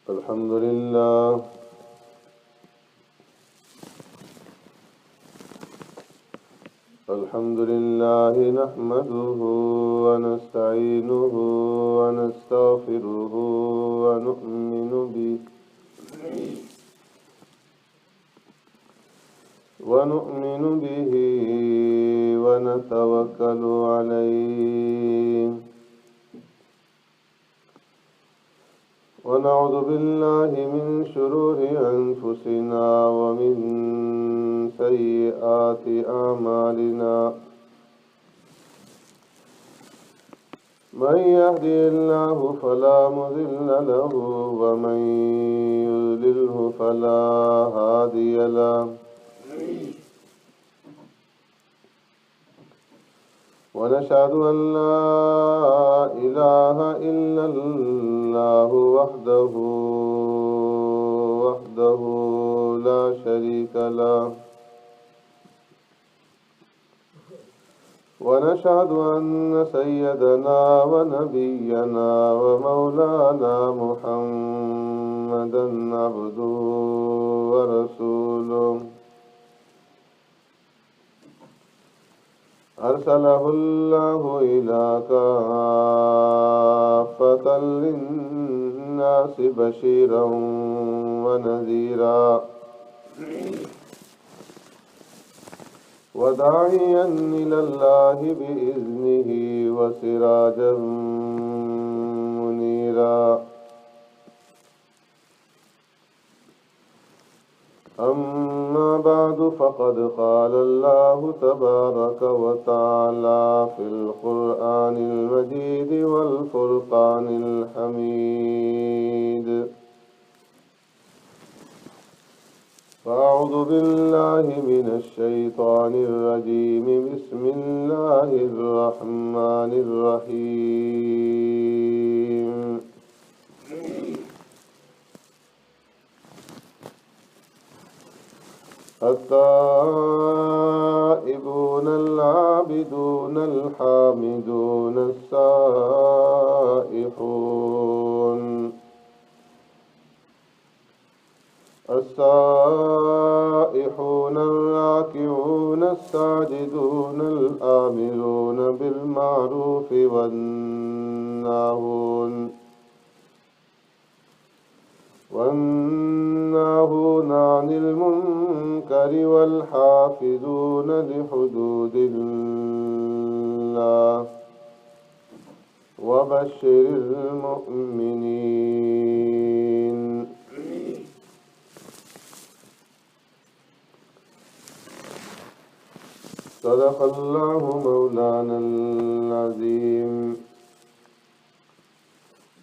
الحمد لله نحمده ونستعينه ونستغفره ونؤمن به ونتوكل عليه ونعوذ بالله من شرور أنفسنا ومن سيئات أعمالنا من يهدي الله فلا مضل له ومن يضلله فلا هادي له ونشهد أن لا إله إلا الله وحده لا شريك له ونشهد أن سيدنا ونبينا ومولانا محمدا عبده ورسوله أرسله الله إلى كافة للناس بشيرا ونذيرا وداعيا إلى الله بإذنه وسراجا منيرا أما بعد فقد قال الله تبارك وتعالى في القرآن المجيد والفرقان الحميد فأعوذ بالله من الشيطان الرجيم بسم الله الرحمن الرحيم التائبون العابدون الحامدون السائحون الراكعون الساجدون الآمرون بالمعروف والناهون عن المنكر والحافظون لحدود الله وبشر المؤمنين صدق الله مولانا العظيم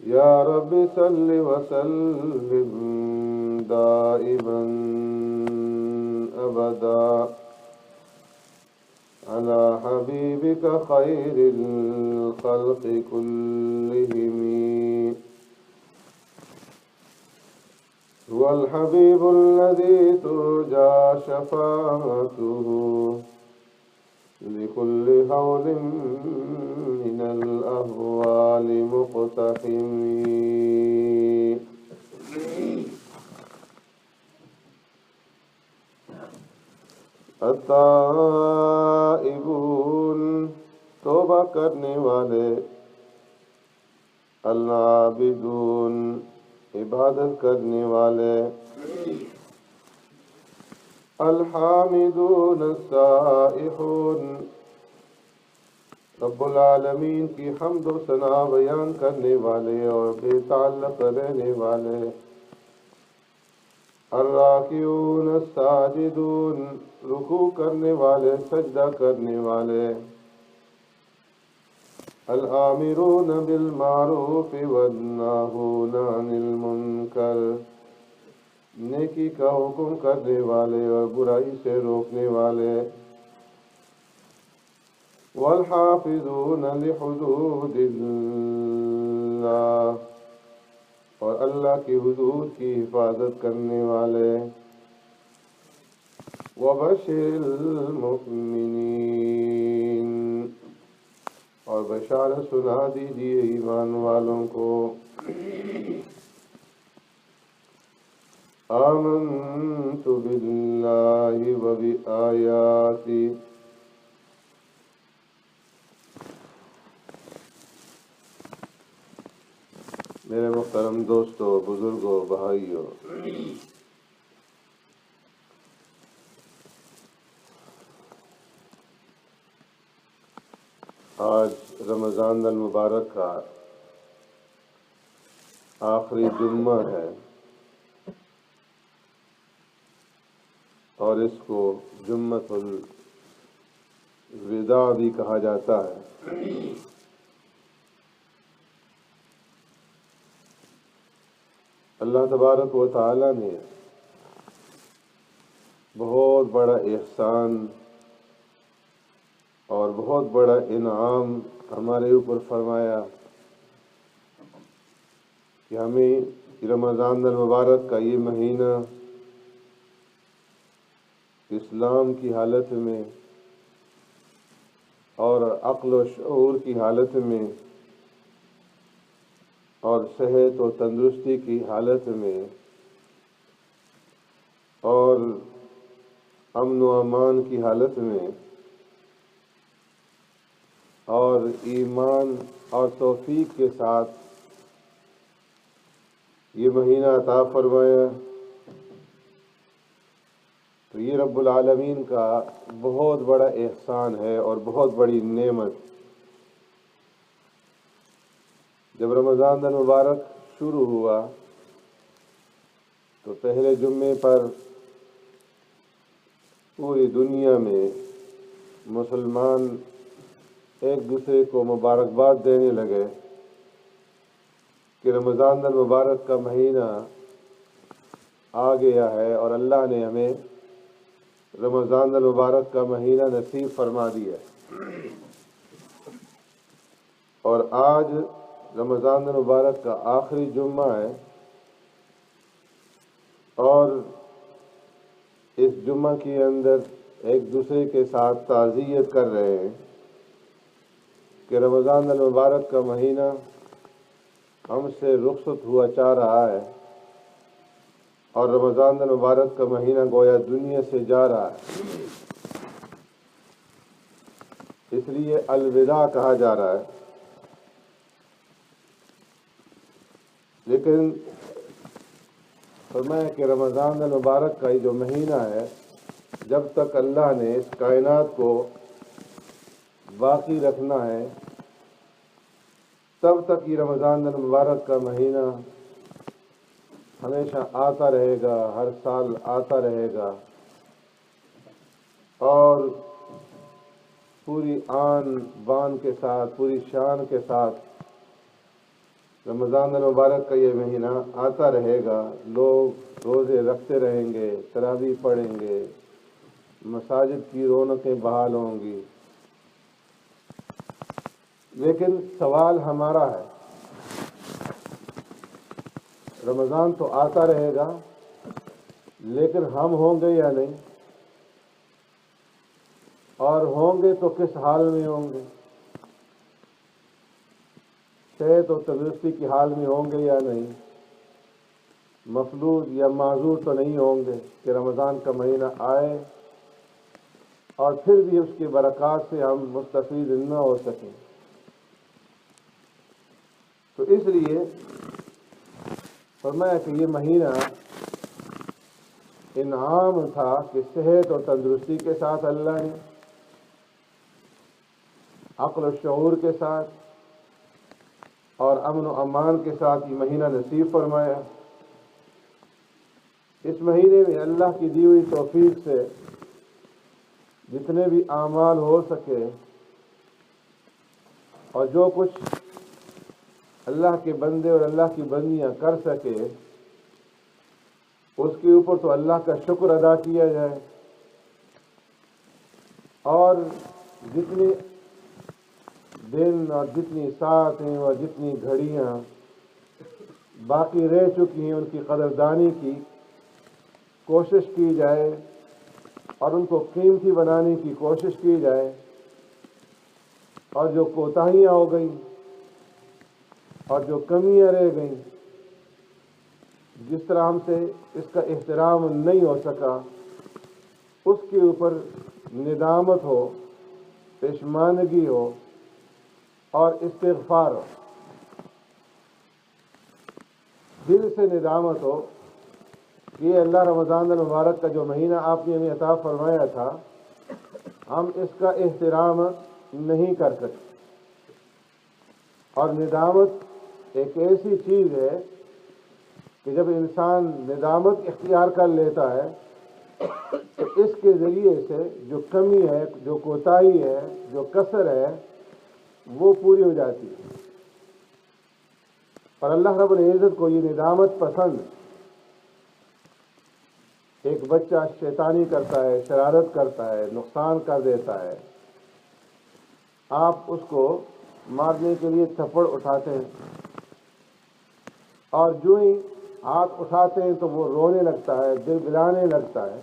يا رب صل وسلم دائما أبدا على حبيبك خير الخلق كلهم هو الحبيب الذي ترجى شفاعته لكل هول من الأهوال مقتحم التائبون توبہ کرنے والے، العابدون عبادت کرنے والے، الحامدون السائحون رب العالمین کی حمد و ثنا بیان کرنے والے اور بے تعلق رہنے والے، الراکعون الساجدون رکوع کرنے والے، سجدہ کرنے والے، الآمرون بالمعروف والناہون عن المنکر نیکی کا حکم کرنے والے اور برائی سے روکنے والے، والحافظون لحدود اللہ اور اللہ کی حدود کی حفاظت کرنے والے، وبشر المؤمنین اور بشارت سنا دیجیے ایمان والوں کو۔ آمنت باللہ و بآیاتی. میرے محترم دوستو، بزرگوں، بھائیوں، آج رمضان المبارک کا آخری جمعہ ہے اور اس کو جمعۃ الوداع بھی کہا جاتا ہے. اللہ تبارک و تعالی نے بہت بڑا احسان اور بہت بڑا انعام ہمارے اوپر فرمایا کہ ہمیں رمضان المبارک کا یہ مہینہ اسلام کی حالت میں اور عقل و شعور کی حالت میں اور صحت و تندرستی کی حالت میں اور امن و امان کی حالت میں اور ایمان اور توفیق کے ساتھ یہ مہینہ عطا فرمایا. تو یہ رب العالمین کا بہت بڑا احسان ہے اور بہت بڑی نعمت. جب رمضان المبارک شروع ہوا تو پہلے جمعے پر پوری دنیا میں مسلمان ایک دوسرے کو مبارکباد دینے لگے کہ رمضان المبارک کا مہینہ آ گیا ہے اور اللہ نے ہمیں رمضان المبارک کا مہینہ نصیب فرما دیا. اور آج رمضان المبارک کا آخری جمعہ ہے اور اس جمعہ کے اندر ایک دوسرے کے ساتھ تعزیت کر رہے ہیں کہ رمضان المبارک کا مہینہ ہم سے رخصت ہوا چاہ رہا ہے اور رمضان المبارک کا مہینہ گویا دنیا سے جا رہا ہے. اس لیے الوداع کہا جا رہا ہے. لیکن فرمایا کہ رمضان المبارک کا یہ جو مہینہ ہے جب تک اللہ نے اس کائنات کو باقی رکھنا ہے تب تک یہ رمضان المبارک کا مہینہ ہمیشہ آتا رہے گا، ہر سال آتا رہے گا اور پوری آن بان کے ساتھ، پوری شان کے ساتھ رمضان المبارک کا یہ مہینہ آتا رہے گا. لوگ روزے رکھتے رہیں گے، تراویح پڑھیں گے، مساجد کی رونقیں بحال ہوں گی. لیکن سوال ہمارا ہے، رمضان تو آتا رہے گا لیکن ہم ہوں گے یا نہیں؟ اور ہوں گے تو کس حال میں ہوں گے؟ صحت و تندرستی کی حال میں ہوں گے یا نہیں؟ مفلوج یا معذور تو نہیں ہوں گے کہ رمضان کا مہینہ آئے اور پھر بھی اس کی برکات سے ہم مستفید نہ ہو سکیں. تو اس لیے فرمایا کہ یہ مہینہ انعام تھا کہ صحت اور تندرستی کے ساتھ اللہ نے عقل و شعور کے ساتھ اور امن و امان کے ساتھ یہ مہینہ نصیب فرمایا. اس مہینے میں اللہ کی دی ہوئی توفیق سے جتنے بھی اعمال ہو سکے اور جو کچھ اللہ کے بندے اور اللہ کی بندیاں کر سکے اس کے اوپر تو اللہ کا شکر ادا کیا جائے اور جتنے دن اور جتنی ساعتیں اور جتنی گھڑیاں باقی رہ چکی ہیں ان کی قدردانی کی کوشش کی جائے اور ان کو قیمتی بنانے کی کوشش کی جائے اور جو کوتاہیاں ہو گئیں اور جو کمیاں رہ گئیں جس طرح ہم سے اس کا احترام نہیں ہو سکا، اس کے اوپر ندامت ہو، پشیمانگی ہو اور استغفار ہو، دل سے ندامت ہو کہ یہ اللہ رمضان المبارک کا جو مہینہ آپ نے ہمیں عطا فرمایا تھا، ہم اس کا احترام نہیں کر سکتے۔ اور ندامت ایک ایسی چیز ہے کہ جب انسان ندامت اختیار کر لیتا ہے تو اس کے ذریعے سے جو کمی ہے، جو کوتاہی ہے، جو کسر ہے، وہ پوری ہو جاتی ہے۔ اور اللہ رب العزت کو یہ ندامت پسند ہے۔ ایک بچہ شیطانی کرتا ہے، شرارت کرتا ہے، نقصان کر دیتا ہے، آپ اس کو مارنے کے لیے تھپڑ اٹھاتے ہیں، اور جو ہی ہاتھ اٹھاتے ہیں تو وہ رونے لگتا ہے، دل بلانے لگتا ہے،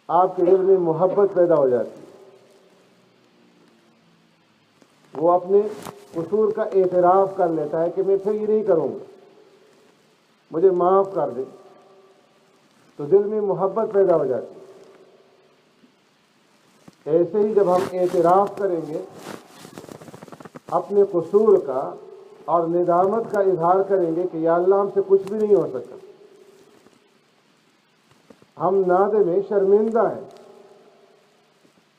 آپ کے دل میں محبت پیدا ہو جاتی ہے، وہ اپنے قصور کا اعتراف کر لیتا ہے کہ میں پھر یہ نہیں کروں گا، مجھے معاف کر دے، تو دل میں محبت پیدا ہو جاتی ہے۔ ایسے ہی جب ہم اعتراف کریں گے اپنے قصور کا اور ندامت کا اظہار کریں گے کہ یا اللہ ہم سے کچھ بھی نہیں ہو سکتا، ہم نادم ہیں، شرمندہ ہیں،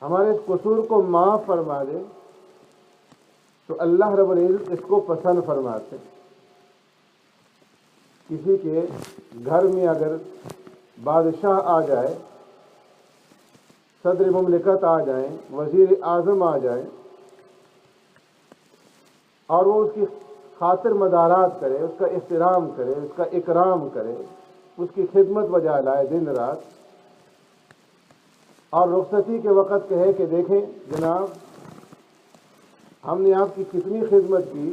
ہمارے اس قصور کو معاف فرما دے، تو اللہ رب العزت اس کو پسند فرماتے ہیں۔ کسی کے گھر میں اگر بادشاہ آ جائے، صدر مملکت آ جائیں، وزیر اعظم آ جائیں، اور وہ اس کی خاطر مدارات کرے، اس کا احترام کرے، اس کا اکرام کرے، اس کی خدمت بجا لائے دن رات، اور رخصتی کے وقت کہے کہ دیکھیں جناب، ہم نے آپ کی کتنی خدمت کی،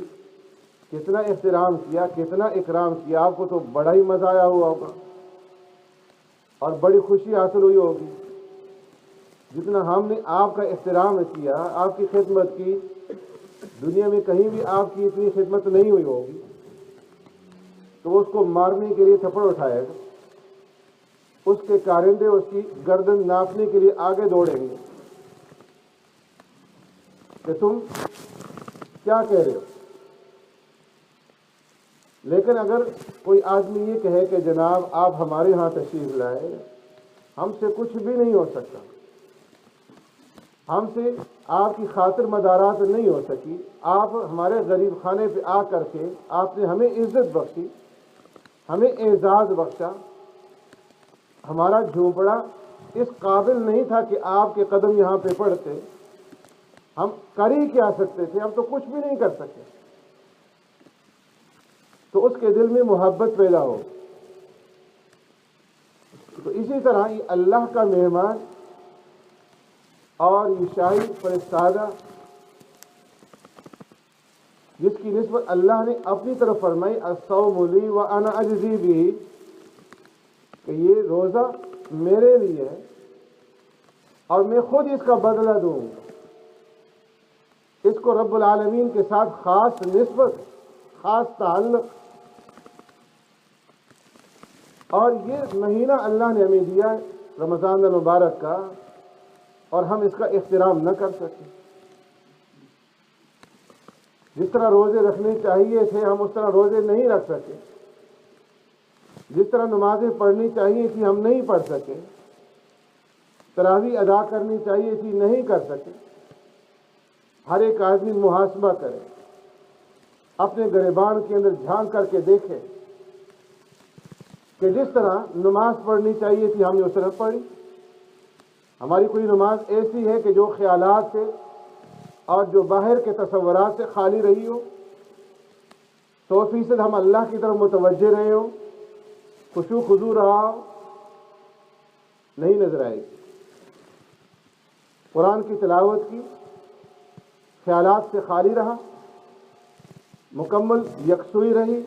کتنا احترام کیا، کتنا اکرام کیا، آپ کو تو بڑا ہی مزہ آیا ہوا ہوگا اور بڑی خوشی حاصل ہوئی ہوگی، جتنا ہم نے آپ کا احترام کیا، آپ کی خدمت کی، دنیا میں کہیں بھی آپ کی اتنی خدمت نہیں ہوئی ہوگی۔ تو وہ اس کو مارنے کے لیے تھپڑ اٹھائے گا، اس کے کارندے اس کی گردن ناپنے کے لیے آگے دوڑیں گے کہ تم کیا کہہ رہے ہو۔ لیکن اگر کوئی آدمی یہ کہے کہ جناب آپ ہمارے ہاں تشریف لائے، ہم سے کچھ بھی نہیں ہو سکتا، ہم سے آپ کی خاطر مدارات نہیں ہو سکی، آپ ہمارے غریب خانے پہ آ کر کے آپ نے ہمیں عزت بخشی، ہمیں اعزاز بخشا، ہمارا جھونپڑا اس قابل نہیں تھا کہ آپ کے قدم یہاں پہ پڑتے، ہم کر ہی کیا سکتے تھے، ہم تو کچھ بھی نہیں کر سکے۔ تو اس کے دل میں محبت پیدا ہو۔ تو اسی طرح یہ اللہ کا مہمان اور یہ شاہی فرستادہ جس کی نسبت اللہ نے اپنی طرف فرمائی الصوم لی وانا اجزی بہ، کہ یہ روزہ میرے لیے ہے اور میں خود اس کا بدلہ دوں گا۔ اس کو رب العالمین کے ساتھ خاص نسبت، خاص تعلق، اور یہ مہینہ اللہ نے ہمیں دیا ہے رمضان المبارک کا، اور ہم اس کا احترام نہ کر سکیں۔ جس طرح روزے رکھنے چاہیے تھے ہم اس طرح روزے نہیں رکھ سکے، جس طرح نمازیں پڑھنی چاہیے تھی ہم نہیں پڑھ سکے، تراویح ادا کرنی چاہیے تھی نہیں کر سکے۔ ہر ایک آدمی محاسبہ کرے، اپنے گریبان کے اندر جھانک کر کے دیکھے کہ جس طرح نماز پڑھنی چاہیے تھی ہم نے اس طرح پڑھی۔ ہماری کوئی نماز ایسی ہے کہ جو خیالات سے اور جو باہر کے تصورات سے خالی رہی ہو، 100% ہم اللہ کی طرف متوجہ رہے ہوں، خشوع خضوع رہا ہو، نہیں نظر آئے گی۔ قرآن کی تلاوت کی، خیالات سے خالی رہا، مکمل یکسوئی رہی،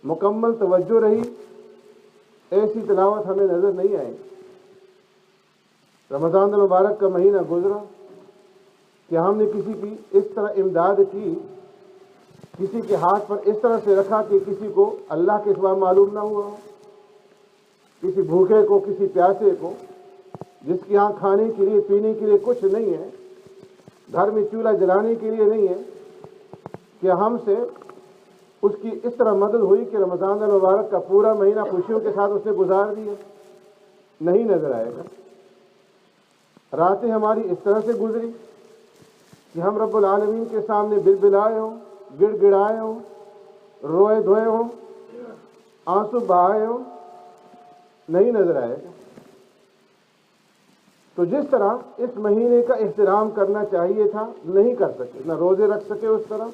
مکمل توجہ رہی، ایسی تلاوت ہمیں نظر نہیں آئے گی۔ رمضان المبارک کا مہینہ گزرا کہ ہم نے کسی کی اس طرح امداد کی کسی کے ہاتھ پر اس طرح سے رکھا کہ کسی کو اللہ کے سوا معلوم نہ ہوا ہو، کسی بھوکے کو، کسی پیاسے کو، جس کے یہاں کھانے کے لیے پینے کے لیے کچھ نہیں ہے، گھر میں چولہا جلانے کے لیے نہیں ہے، کہ ہم سے اس کی اس طرح مدد ہوئی کہ رمضان المبارک کا پورا مہینہ خوشیوں کے ساتھ اس نے گزار دیا؟ نہیں نظر آئے گا۔ راتیں ہماری اس طرح سے گزری کہ ہم رب العالمین کے سامنے بلبلائے ہوں، گڑ گڑائے ہوں، روئے دھوئے ہوں، آنسو بہائے ہوں؟ نہیں نظر آئے گا۔ تو جس طرح اس مہینے کا احترام کرنا چاہیے تھا، نہیں کر سکے، نہ روزے رکھ سکے اس طرح،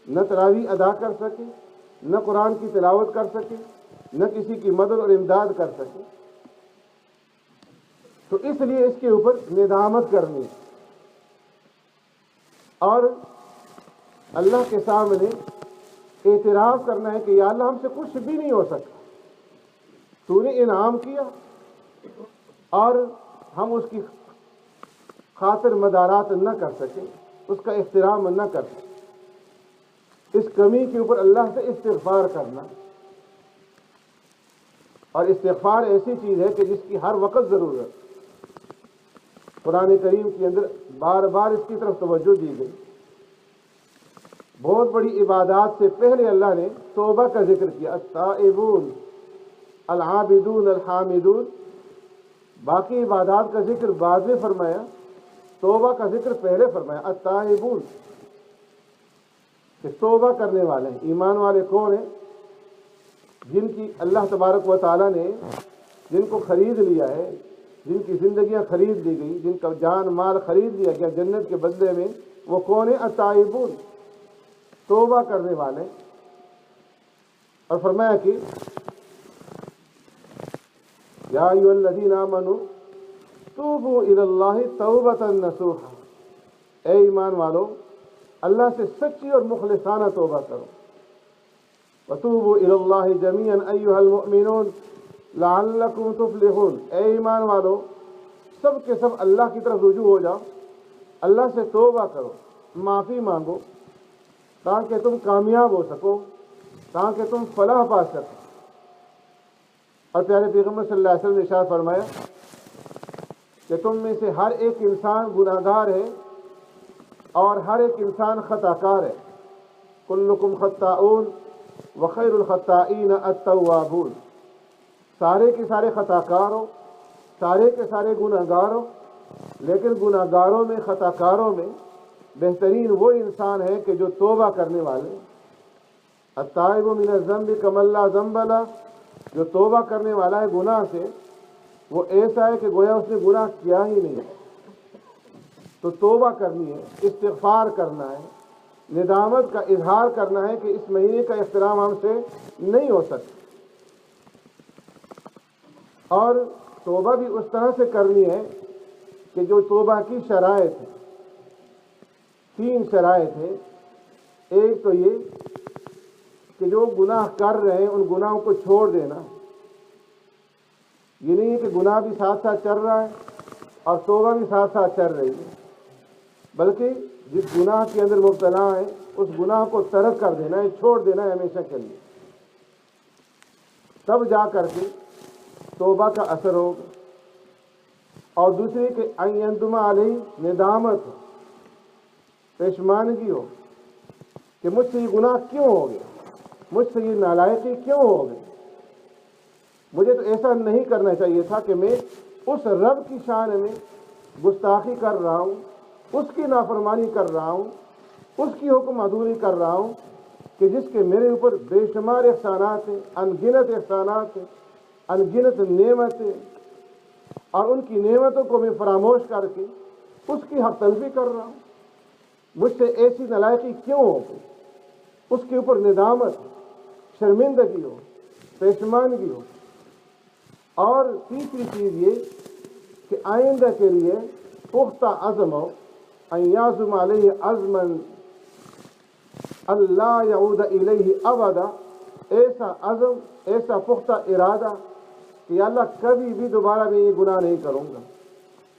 نہ تراویح ادا کر سکے، نہ قرآن کی تلاوت کر سکے، نہ کسی کی مدد اور امداد کر سکے۔ تو اس لیے اس کے اوپر ندامت کرنی اور اللہ کے سامنے اعتراف کرنا ہے کہ یا اللہ ہم سے کچھ بھی نہیں ہو سکتا، تو نے انعام کیا اور ہم اس کی خاطر مدارات نہ کر سکے، اس کا احترام نہ کر سکے۔ اس کمی کے اوپر اللہ سے استغفار کرنا، اور استغفار ایسی چیز ہے کہ جس کی ہر وقت ضرورت۔ قرآن کریم کے اندر بار بار اس کی طرف توجہ دی گئی۔ بہت بڑی عبادات سے پہلے اللہ نے توبہ کا ذکر کیا، التائبون العابدون الحامدون۔ باقی عبادات کا ذکر بعد میں فرمایا، توبہ کا ذکر پہلے فرمایا، التائبون، کہ توبہ کرنے والے ہیں۔ ایمان والے کون ہیں؟ جن کی اللہ تبارک و تعالیٰ نے جن کو خرید لیا ہے، جن کی زندگیاں خرید لی گئی، جن کا جان مال خرید لیا گیا جنت کے بدلے میں، وہ کون ہیں؟ التائبون، توبہ کرنے والے۔ اور فرمایا کہ یا ایھا الذین آمنوا توبوا الی اللہ توبۃ نصوحا، اے ایمان والو اللہ سے سچی اور مخلصانہ توبہ کرو۔ وتوبوا الی اللہ جمیعا ایھا المؤمنون لعلکم تفلحون، اے ایمان والو سب کے سب اللہ کی طرف رجوع ہو جاؤ، اللہ سے توبہ کرو، معافی مانگو، تاکہ تم کامیاب ہو سکو، تاکہ تم فلاح پا سکو۔ اور پیارے پیغمبر صلی اللہ علیہ وسلم نے ارشاد فرمایا کہ تم میں سے ہر ایک انسان گناہگار ہے اور ہر ایک انسان خطا کار ہے۔ کلکم خطاؤن وخیر الخطائین التوابون، سارے کے سارے خطا کار ہو، سارے کے سارے گناہ گار ہو، لیکن گناہ گاروں میں، خطا کاروں میں بہترین وہ انسان ہے کہ جو توبہ کرنے والے۔ التائب من الذنب کمن لا ذنب لہ، جو توبہ کرنے والا ہے گناہ سے، وہ ایسا ہے کہ گویا اس نے گناہ کیا ہی نہیں۔ تو توبہ کرنی ہے، استغفار کرنا ہے، ندامت کا اظہار کرنا ہے کہ اس مہینے کا احترام ہم سے نہیں ہو سکتا۔ اور توبہ بھی اس طرح سے کرنی ہے کہ جو توبہ کی شرائط ہے، 3 شرائط ہیں۔ ایک تو یہ کہ جو گناہ کر رہے ہیں ان گناہوں کو چھوڑ دینا، یہ نہیں ہے کہ گناہ بھی ساتھ ساتھ چل رہا ہے اور توبہ بھی ساتھ ساتھ چل رہی ہے، بلکہ جس گناہ کے اندر مبتلا ہے اس گناہ کو ترک کر دینا ہے، چھوڑ دینا ہے ہمیشہ کے لیے، تب جا کر کے توبہ کا اثر ہوگا۔ اور دوسری کہ ان یندم علیہ، ندامت ہو، پشیمانگی ہو کہ مجھ سے یہ گناہ کیوں ہو گیا، مجھ سے یہ نالائقی کیوں ہو گئی، مجھے تو ایسا نہیں کرنا چاہیے تھا کہ میں اس رب کی شان میں گستاخی کر رہا ہوں، اس کی نافرمانی کر رہا ہوں، اس کی حکم عدولی کر رہا ہوں، کہ جس کے میرے اوپر بے شمار احسانات ہیں، انگنت احسانات ہیں، انگنت نعمتیں، اور ان کی نعمتوں کو میں فراموش کر کے اس کی حق تلفی کر رہا ہوں، مجھ سے ایسی نالائقی کیوں ہو گئی، اس کے اوپر ندامت، شرمندگی ہو، پشیمانگی ہو۔ اور تیسری چیز یہ کہ آئندہ کے لیے پختہ عزم ہو، ان یعزم علیہ عزما اللہ یعود الیہ ابدا، ایسا عزم، ایسا پختہ ارادہ کہ یا اللہ کبھی بھی دوبارہ میں یہ گناہ نہیں کروں گا،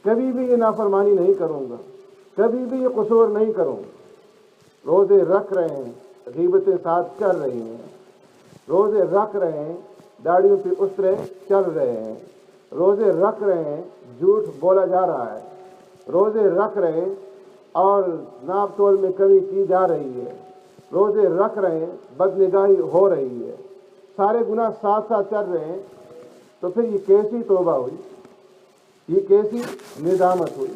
کبھی بھی یہ نافرمانی نہیں کروں گا، کبھی بھی یہ قصور نہیں کروں گا۔ روزے رکھ رہے ہیں، غیبتیں ساتھ کر رہی ہیں، روزے رکھ رہے ہیں، داڑھیوں پہ اسرے چل رہے ہیں، روزے رکھ رہے ہیں، جھوٹ بولا جا رہا ہے، روزے رکھ رہے ہیں اور ناپ تول میں کمی کی جا رہی ہے، روزے رکھ رہے ہیں، بدنگاہی ہو رہی ہے، سارے گناہ ساتھ ساتھ چل رہے ہیں، تو پھر یہ کیسی توبہ ہوئی، یہ کیسی ندامت ہوئی؟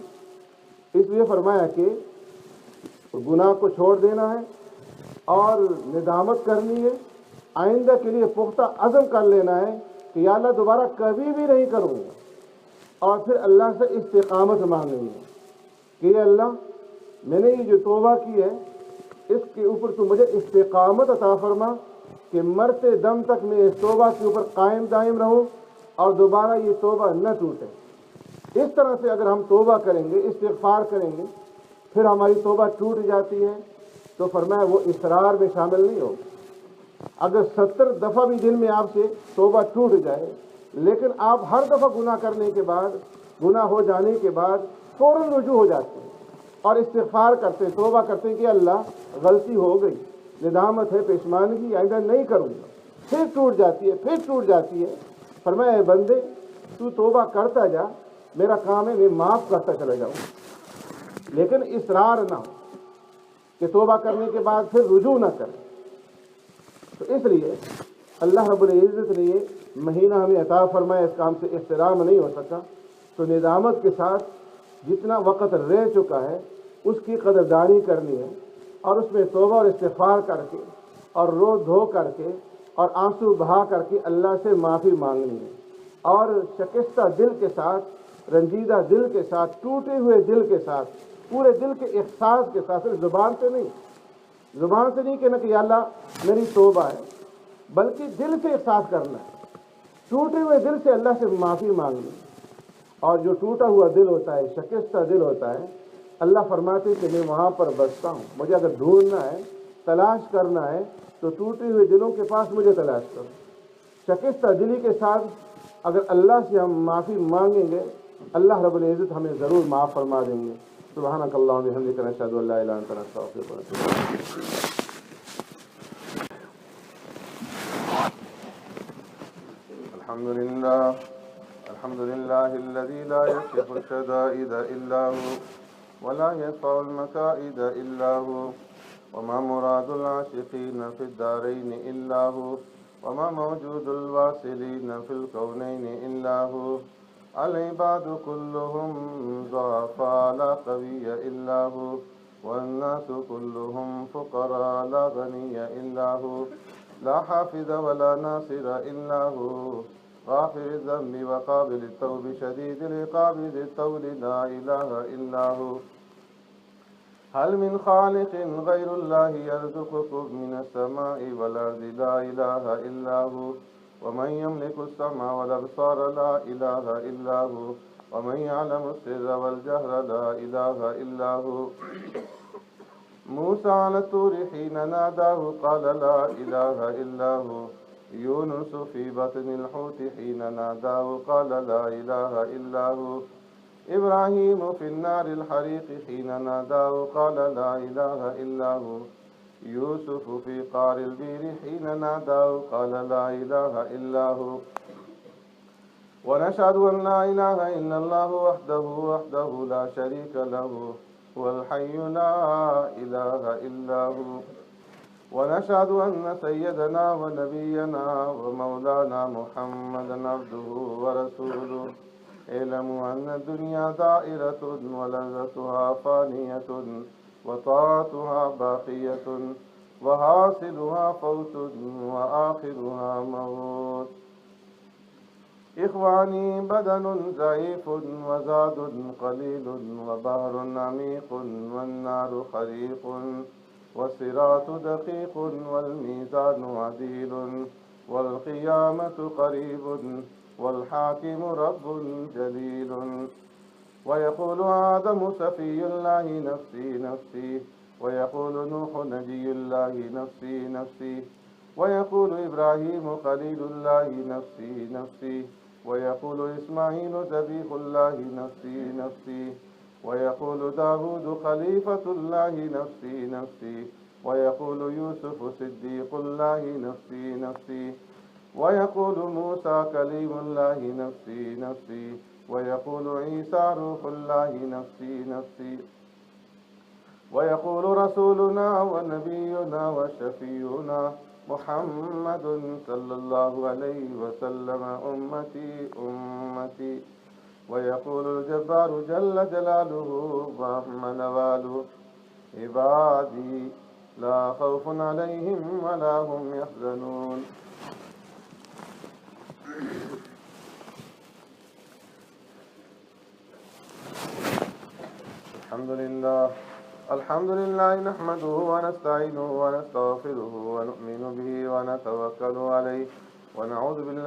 اس لیے فرمایا کہ گناہ کو چھوڑ دینا ہے اور ندامت کرنی ہے، آئندہ کے لیے پختہ عزم کر لینا ہے کہ یا اللہ دوبارہ کبھی بھی نہیں کروں گا، اور پھر اللہ سے استقامت مانگنی ہے کہ یا اللہ میں نے یہ جو توبہ کی ہے اس کے اوپر تو مجھے استقامت عطا فرما کہ مرتے دم تک میں اس توبہ کے اوپر قائم دائم رہوں اور دوبارہ یہ توبہ نہ ٹوٹے۔ اس طرح سے اگر ہم توبہ کریں گے، استغفار کریں گے، پھر ہماری توبہ ٹوٹ جاتی ہے تو فرمایا وہ اصرار میں شامل نہیں ہوگی۔ اگر 70 دفعہ بھی دن میں آپ سے توبہ ٹوٹ جائے لیکن آپ ہر دفعہ گناہ کرنے کے بعد، گناہ ہو جانے کے بعد فوراً رجوع ہو جاتے ہیں اور استغفار کرتے ہیں، توبہ کرتے ہیں کہ اللہ غلطی ہو گئی، ندامت ہے، پشیمانگی، آئندہ نہیں کروں گا، پھر ٹوٹ جاتی ہے، پھر ٹوٹ جاتی ہے۔ فرمایا اے بندے تو توبہ کرتا جا، میرا کام ہے میں معاف کرتا چلا جاؤں، لیکن اصرار نہ ہو کہ توبہ کرنے کے بعد پھر رجوع نہ کرے۔ تو اس لیے اللہ رب العزت نے یہ مہینہ ہمیں عطا فرمایا، اس کام سے احترام نہیں ہو سکا تو ندامت کے ساتھ جتنا وقت رہ چکا ہے اس کی قدردانی کرنی ہے اور اس میں توبہ اور استغفار کر کے اور رو دھو کر کے اور آنسو بہا کر کے اللہ سے معافی مانگنی ہے، اور شکستہ دل کے ساتھ، رنجیدہ دل کے ساتھ، ٹوٹے ہوئے دل کے ساتھ، پورے دل کے احساس کے ساتھ، صرف زبان سے نہیں کہنا کہ یا اللہ میری توبہ ہے، بلکہ دل سے احساس کرنا ہے، ٹوٹے ہوئے دل سے اللہ سے معافی مانگنی۔ اور جو ٹوٹا ہوا دل ہوتا ہے، شکستہ دل ہوتا ہے، اللہ فرماتے کہ میں وہاں پر بستا ہوں، مجھے اگر ڈھونڈنا ہے، تلاش کرنا ہے تو ٹوٹے ہوئے دلوں کے پاس مجھے تلاش کرو۔ شکستہ دلی کے ساتھ اگر اللہ سے ہم معافی مانگیں گے، اللہ رب العزت ہمیں ضرور معاف فرما دیں گے۔ سبحانک اللہم و بحمدک، نشہد ان لا الہ الا انت، نستغفرک ونتوب الیک۔ الحمد لله الذي لا يكشف الشدائد إلا هو ولا يدفع المكائد إلا هو، وما مراد العاشقين في الدارين إلا هو، وما موجود الواصلين في الكونين إلا هو، العباد كلهم ضعفاء لا قوي إلا هو، والناس كلهم فقراء لا غني إلا هو، لا حافظ ولا ناصر إلا هو، غافر الذنب وقابل التوب شديد العقاب ذي الطول لا إله إلا هو، هل من خالق غير الله يرزقكم من السماء والأرض لا إله إلا هو، ومن يملك السمع والأبصار لا إله إلا هو، ومن يعلم السر والجهر لا إله إلا هو، موسى على الطور حين ناداه قال لا إله إلا هو، يونس في بطن الحوت حين ناداه قال لا إله إلا هو، إبراهيم في النار الحريق حين ناداه قال لا إله إلا هو، يوسف في قعر البير حين ناداه قال لا إله إلا هو، ونشهد أن لا إله إلا الله وحده لا شريك له هو الحي لا إله إلا هو، ونشهد أن سيدنا ونبينا ومولانا محمدا عبده ورسوله، اعلموا أن الدنيا دائرة ولذتها فانية وطاعتها باقية وحاصلها فوت وآخرها موت، إخواني بدن ضعيف وزاد قليل وبحر عميق والنار خريق والصراط دقيق والميزان عديل والقيامة قريب والحاكم رب جليل، ويقول آدم سفي الله نفسي نفسي، ويقول نوح نبي الله نفسي نفسي، ويقول إبراهيم خليل الله نفسي نفسي، ويقول إسماعيل ذبيح الله نفسي نفسي، ويقول داود خليفة الله نفسي نفسي، ويقول يوسف صديق الله نفسي نفسي، ويقول موسى كليم الله نفسي نفسي، ويقول عيسى روح الله نفسي نفسي، ويقول رسولنا ونبينا وشفيعنا محمد صلى الله عليه وسلم أمتي أمتي، ويقول الجبار جل جلاله وعم نواله عبادي لا خوف عليهم ولا هم يحزنون. الحمد لله نحمده ونستعينه ونستغفره ونؤمن به ونتوكل عليه ونعوذ بالله